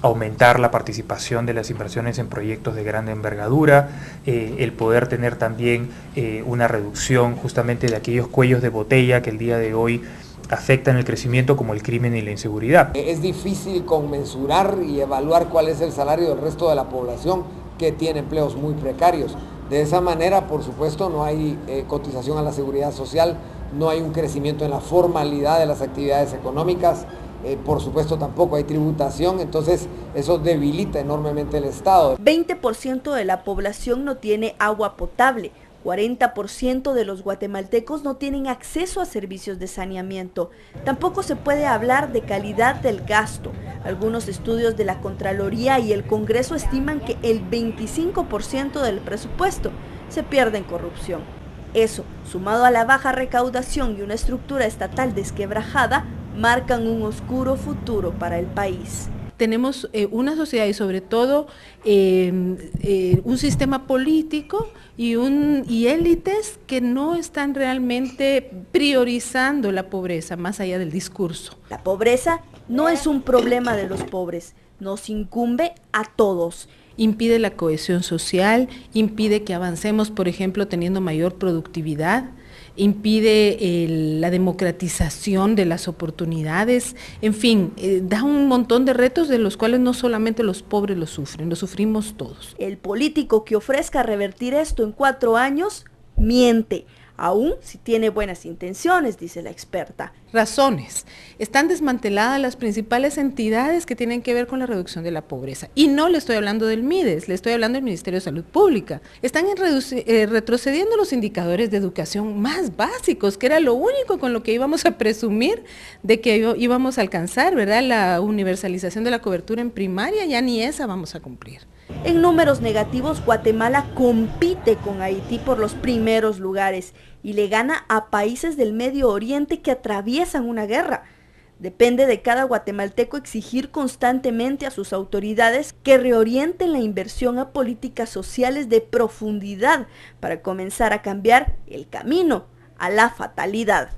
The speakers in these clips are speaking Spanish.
aumentar la participación de las inversiones en proyectos de gran envergadura, el poder tener también una reducción justamente de aquellos cuellos de botella que el día de hoy afectan el crecimiento, como el crimen y la inseguridad. Es difícil conmensurar y evaluar cuál es el salario del resto de la población que tiene empleos muy precarios. De esa manera, por supuesto, no hay cotización a la seguridad social, no hay un crecimiento en la formalidad de las actividades económicas, por supuesto tampoco hay tributación, entonces eso debilita enormemente el Estado. 20% de la población no tiene agua potable. 40% de los guatemaltecos no tienen acceso a servicios de saneamiento. Tampoco se puede hablar de calidad del gasto. Algunos estudios de la Contraloría y el Congreso estiman que el 25% del presupuesto se pierde en corrupción. Eso, sumado a la baja recaudación y una estructura estatal desquebrajada, marcan un oscuro futuro para el país. Tenemos una sociedad y sobre todo un sistema político y élites que no están realmente priorizando la pobreza más allá del discurso. La pobreza no es un problema de los pobres, nos incumbe a todos. Impide la cohesión social, impide que avancemos, por ejemplo, teniendo mayor productividad, impide la democratización de las oportunidades, en fin, da un montón de retos de los cuales no solamente los pobres lo sufren, lo sufrimos todos. El político que ofrezca revertir esto en 4 años, miente, aún si tiene buenas intenciones, dice la experta. Razones. Están desmanteladas las principales entidades que tienen que ver con la reducción de la pobreza. Y no le estoy hablando del MIDES, le estoy hablando del Ministerio de Salud Pública. Están retrocediendo los indicadores de educación más básicos, que era lo único con lo que íbamos a presumir de que íbamos a alcanzar, ¿verdad? La universalización de la cobertura en primaria, ya ni esa vamos a cumplir. En números negativos, Guatemala compite con Haití por los primeros lugares y le gana a países del Medio Oriente que atraviesan una guerra. Depende de cada guatemalteco exigir constantemente a sus autoridades que reorienten la inversión a políticas sociales de profundidad para comenzar a cambiar el camino a la fatalidad.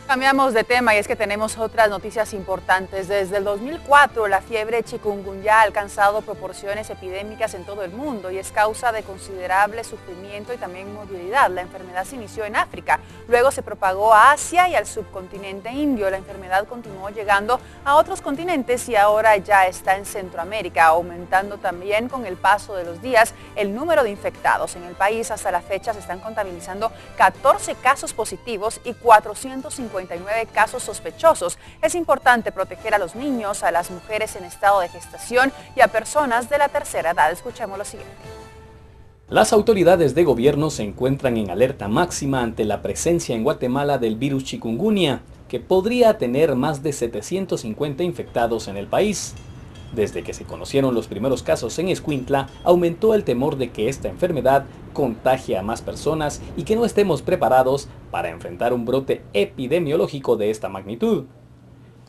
Cambiamos de tema y es que tenemos otras noticias importantes. Desde el 2004, la fiebre chikungunya ha alcanzado proporciones epidémicas en todo el mundo y es causa de considerable sufrimiento y también movilidad. La enfermedad se inició en África, luego se propagó a Asia y al subcontinente indio. La enfermedad continuó llegando a otros continentes y ahora ya está en Centroamérica, aumentando también con el paso de los días el número de infectados. En el país hasta la fecha se están contabilizando 14 casos positivos y 459 casos sospechosos. Es importante proteger a los niños, a las mujeres en estado de gestación y a personas de la tercera edad. Escuchemos lo siguiente. Las autoridades de gobierno se encuentran en alerta máxima ante la presencia en Guatemala del virus chikungunya, que podría tener más de 750 infectados en el país. Desde que se conocieron los primeros casos en Escuintla, aumentó el temor de que esta enfermedad contagie a más personas y que no estemos preparados para enfrentar un brote epidemiológico de esta magnitud.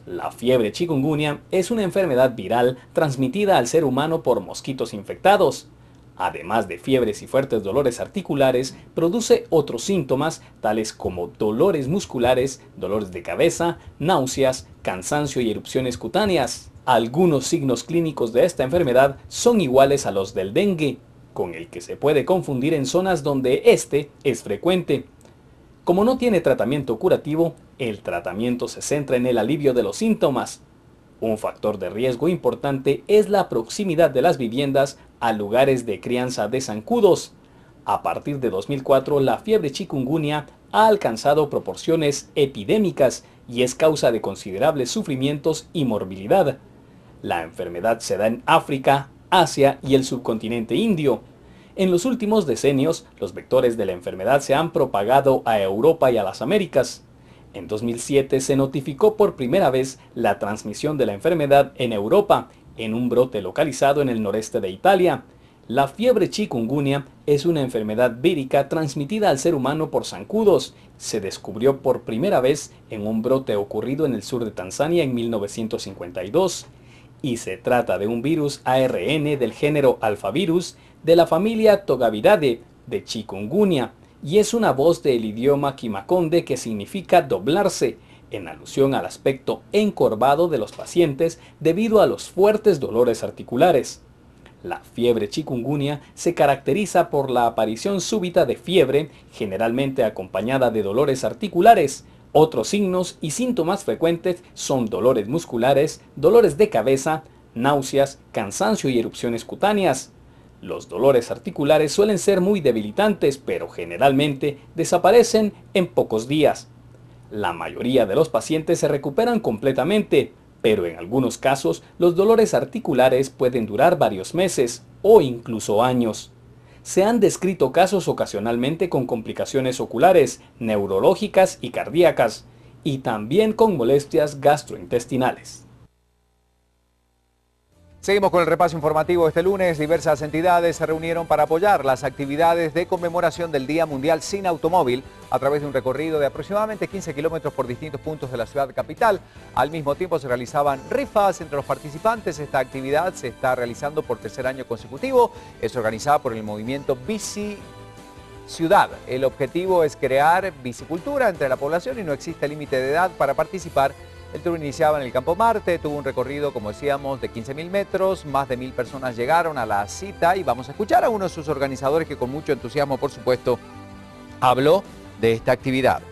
La fiebre chikungunya es una enfermedad viral transmitida al ser humano por mosquitos infectados. Además de fiebres y fuertes dolores articulares, produce otros síntomas tales como dolores musculares, dolores de cabeza, náuseas, cansancio y erupciones cutáneas. Algunos signos clínicos de esta enfermedad son iguales a los del dengue, con el que se puede confundir en zonas donde este es frecuente. Como no tiene tratamiento curativo, el tratamiento se centra en el alivio de los síntomas. Un factor de riesgo importante es la proximidad de las viviendas a lugares de crianza de zancudos. A partir de 2004, la fiebre chikungunya ha alcanzado proporciones epidémicas y es causa de considerables sufrimientos y morbilidad. La enfermedad se da en África, Asia y el subcontinente indio. En los últimos decenios, los vectores de la enfermedad se han propagado a Europa y a las Américas. En 2007 se notificó por primera vez la transmisión de la enfermedad en Europa, en un brote localizado en el noreste de Italia. La fiebre chikungunya es una enfermedad vírica transmitida al ser humano por zancudos. Se descubrió por primera vez en un brote ocurrido en el sur de Tanzania en 1952. Y se trata de un virus ARN del género Alphavirus de la familia Togaviridae de chikungunya, y es una voz del idioma Kimakonde que significa doblarse. en alusión al aspecto encorvado de los pacientes debido a los fuertes dolores articulares. La fiebre chikungunya se caracteriza por la aparición súbita de fiebre, generalmente acompañada de dolores articulares. Otros signos y síntomas frecuentes son dolores musculares, dolores de cabeza, náuseas, cansancio y erupciones cutáneas. Los dolores articulares suelen ser muy debilitantes, pero generalmente desaparecen en pocos días. La mayoría de los pacientes se recuperan completamente, pero en algunos casos los dolores articulares pueden durar varios meses o incluso años. Se han descrito casos ocasionalmente con complicaciones oculares, neurológicas y cardíacas, y también con molestias gastrointestinales. Seguimos con el repaso informativo. Este lunes diversas entidades se reunieron para apoyar las actividades de conmemoración del Día Mundial Sin Automóvil a través de un recorrido de aproximadamente 15 kilómetros por distintos puntos de la ciudad capital. Al mismo tiempo se realizaban rifas entre los participantes. Esta actividad se está realizando por tercer año consecutivo. Es organizada por el movimiento Bici Ciudad. El objetivo es crear bicicultura entre la población y no existe límite de edad para participar. El tour iniciaba en el Campo Marte, tuvo un recorrido, como decíamos, de 15.000 metros, más de 1.000 personas llegaron a la cita y vamos a escuchar a uno de sus organizadores que con mucho entusiasmo, por supuesto, habló de esta actividad.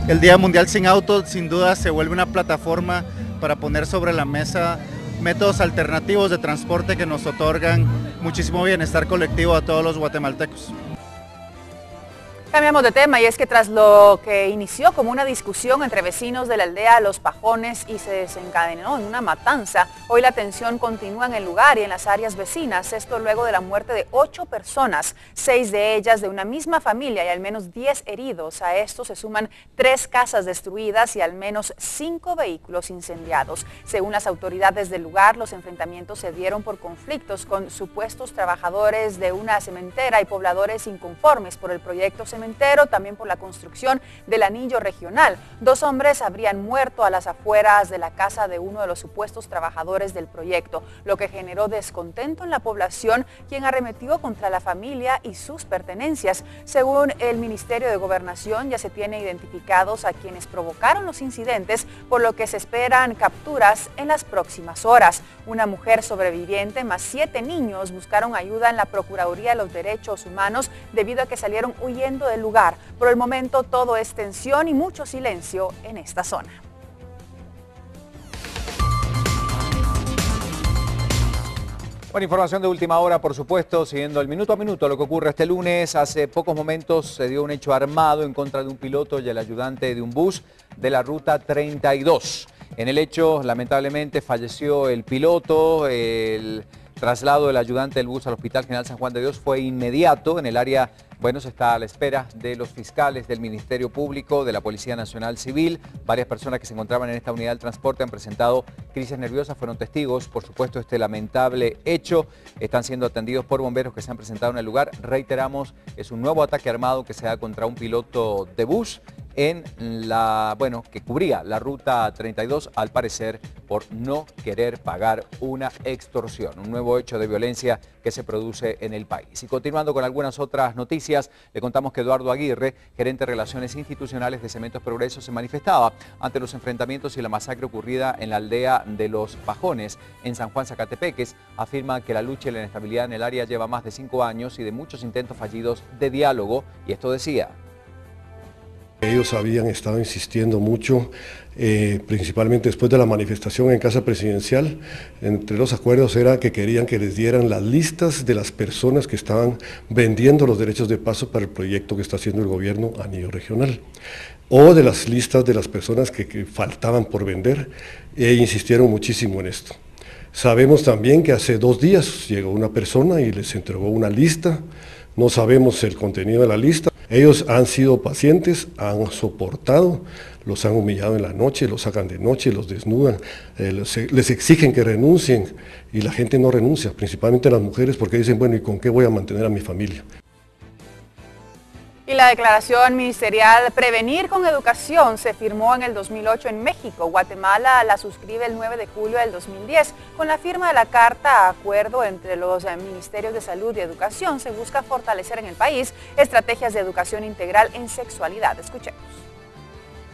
El Día Mundial Sin Auto sin duda se vuelve una plataforma para poner sobre la mesa métodos alternativos de transporte que nos otorgan muchísimo bienestar colectivo a todos los guatemaltecos. Cambiamos de tema y es que tras lo que inició como una discusión entre vecinos de la aldea Los Pajones y se desencadenó en una matanza, hoy la tensión continúa en el lugar y en las áreas vecinas, esto luego de la muerte de 8 personas, 6 de ellas de una misma familia y al menos 10 heridos. A esto se suman 3 casas destruidas y al menos 5 vehículos incendiados. Según las autoridades del lugar, los enfrentamientos se dieron por conflictos con supuestos trabajadores de una cementera y pobladores inconformes por el proyecto cementero, también por la construcción del anillo regional. 2 hombres habrían muerto a las afueras de la casa de uno de los supuestos trabajadores del proyecto, lo que generó descontento en la población, quien arremetió contra la familia y sus pertenencias. Según el Ministerio de Gobernación, ya se tiene identificados a quienes provocaron los incidentes, por lo que se esperan capturas en las próximas horas. Una mujer sobreviviente más 7 niños buscaron ayuda en la Procuraduría de los Derechos Humanos debido a que salieron huyendo del lugar. Por el momento todo es tensión y mucho silencio en esta zona. Bueno, información de última hora, por supuesto, siguiendo el minuto a minuto lo que ocurre este lunes. Hace pocos momentos se dio un hecho armado en contra de un piloto y el ayudante de un bus de la ruta 32. En el hecho, lamentablemente, falleció el piloto. El traslado del ayudante del bus al Hospital General San Juan de Dios fue inmediato. En el área, bueno, se está a la espera de los fiscales del Ministerio Público, de la Policía Nacional Civil. Varias personas que se encontraban en esta unidad del transporte han presentado crisis nerviosas, fueron testigos, por supuesto, este lamentable hecho. Están siendo atendidos por bomberos que se han presentado en el lugar. Reiteramos, es un nuevo ataque armado que se da contra un piloto de bus en que cubría la ruta 32, al parecer por no querer pagar una extorsión. Un nuevo hecho de violencia que se produce en el país. Y continuando con algunas otras noticias, le contamos que Eduardo Aguirre, gerente de Relaciones Institucionales de Cementos Progreso, se manifestaba ante los enfrentamientos y la masacre ocurrida en la aldea de Los Pajones, en San Juan Zacatepeques. Afirma que la lucha y la inestabilidad en el área lleva más de 5 años y de muchos intentos fallidos de diálogo, y esto decía. Ellos habían estado insistiendo mucho, principalmente después de la manifestación en Casa Presidencial. Entre los acuerdos era que querían que les dieran las listas de las personas que estaban vendiendo los derechos de paso para el proyecto que está haciendo el gobierno a nivel regional, o de las listas de las personas que faltaban por vender, e insistieron muchísimo en esto. Sabemos también que hace 2 días llegó una persona y les entregó una lista. No sabemos el contenido de la lista. Ellos han sido pacientes, han soportado, los han humillado en la noche, los sacan de noche, los desnudan, les exigen que renuncien y la gente no renuncia, principalmente las mujeres, porque dicen, bueno, ¿y con qué voy a mantener a mi familia? Y la declaración ministerial Prevenir con Educación se firmó en el 2008 en México. Guatemala la suscribe el 9 de julio del 2010. Con la firma de la carta acuerdo entre los Ministerios de Salud y Educación se busca fortalecer en el país estrategias de educación integral en sexualidad. Escuchemos.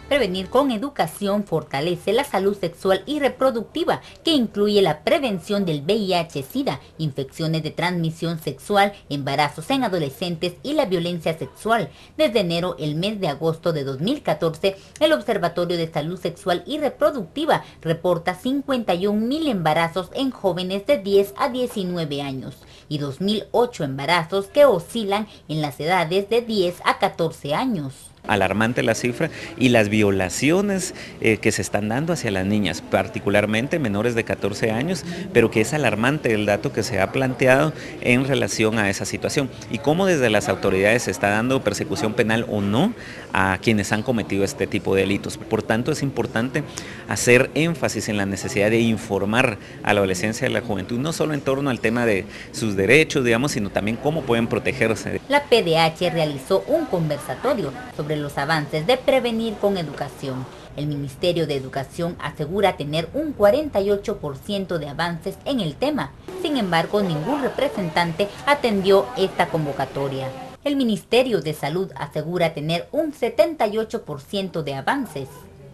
Prevenir con educación fortalece la salud sexual y reproductiva, que incluye la prevención del VIH-Sida, infecciones de transmisión sexual, embarazos en adolescentes y la violencia sexual. Desde enero, el mes de agosto de 2014, el Observatorio de Salud Sexual y Reproductiva reporta 51.000 embarazos en jóvenes de 10 a 19 años y 2.008 embarazos que oscilan en las edades de 10 a 14 años. Alarmante la cifra y las violaciones que se están dando hacia las niñas, particularmente menores de 14 años, pero que es alarmante el dato que se ha planteado en relación a esa situación y cómo desde las autoridades se está dando persecución penal o no a quienes han cometido este tipo de delitos. Por tanto, es importante hacer énfasis en la necesidad de informar a la adolescencia y a la juventud, no solo en torno al tema de sus derechos, digamos, sino también cómo pueden protegerse. La PDH realizó un conversatorio sobre los avances de prevenir con educación. El Ministerio de Educación asegura tener un 48% de avances en el tema. Sin embargo, ningún representante atendió esta convocatoria. El Ministerio de Salud asegura tener un 78% de avances.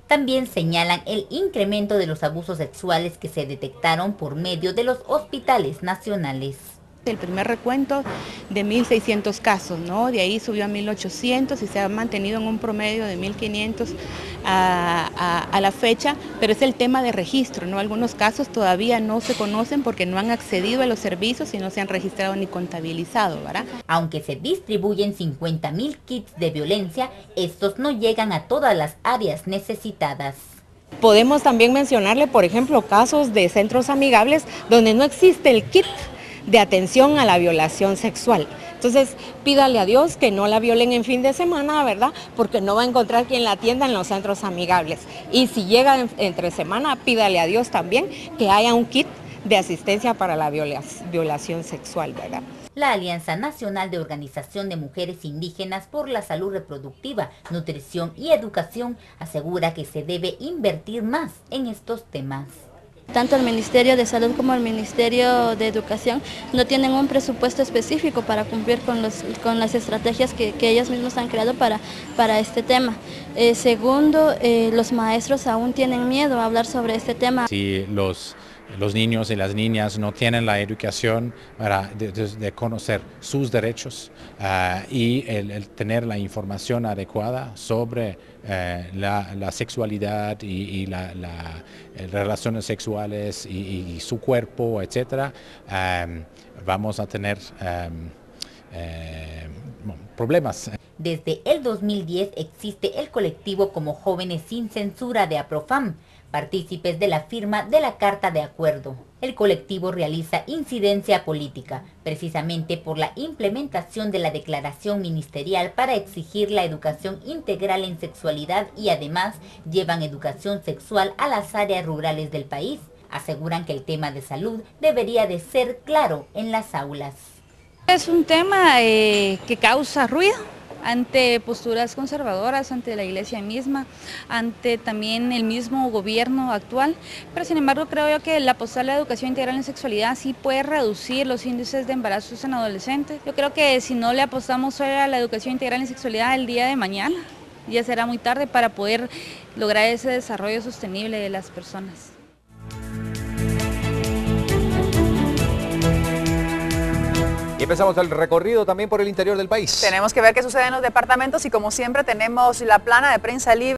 También señalan el incremento de los abusos sexuales que se detectaron por medio de los hospitales nacionales. El primer recuento de 1.600 casos, ¿no? De ahí subió a 1.800 y se ha mantenido en un promedio de 1.500 a la fecha, pero es el tema de registro, ¿no? Algunos casos todavía no se conocen porque no han accedido a los servicios y no se han registrado ni contabilizado, ¿verdad? Aunque se distribuyen 50.000 kits de violencia, estos no llegan a todas las áreas necesitadas. Podemos también mencionarle, por ejemplo, casos de centros amigables donde no existe el kit de atención a la violación sexual. Entonces, pídale a Dios que no la violen en fin de semana, ¿verdad? Porque no va a encontrar quien la atienda en los centros amigables. Y si llega entre semana, pídale a Dios también que haya un kit de asistencia para la violación sexual, ¿verdad? La Alianza Nacional de Organización de Mujeres Indígenas por la Salud Reproductiva, Nutrición y Educación asegura que se debe invertir más en estos temas. Tanto el Ministerio de Salud como el Ministerio de Educación no tienen un presupuesto específico para cumplir con las estrategias que ellos mismos han creado para este tema. Segundo, los maestros aún tienen miedo a hablar sobre este tema. Si los niños y las niñas no tienen la educación de conocer sus derechos y el tener la información adecuada sobre la sexualidad y las relaciones sexuales y su cuerpo, etcétera, vamos a tener problemas. Desde el 2010 existe el colectivo como Jóvenes Sin Censura de APROFAM, partícipes de la firma de la Carta de Acuerdo. El colectivo realiza incidencia política, precisamente por la implementación de la declaración ministerial para exigir la educación integral en sexualidad y además llevan educación sexual a las áreas rurales del país. Aseguran que el tema de salud debería de ser claro en las aulas. Es un tema que causa ruido ante posturas conservadoras, ante la iglesia misma, ante también el mismo gobierno actual, pero sin embargo creo yo que la postura de la educación integral en sexualidad sí puede reducir los índices de embarazos en adolescentes. Yo creo que si no le apostamos a la educación integral en sexualidad el día de mañana, ya será muy tarde para poder lograr ese desarrollo sostenible de las personas. Y empezamos el recorrido también por el interior del país. Tenemos que ver qué sucede en los departamentos y como siempre tenemos la plana de prensa libre.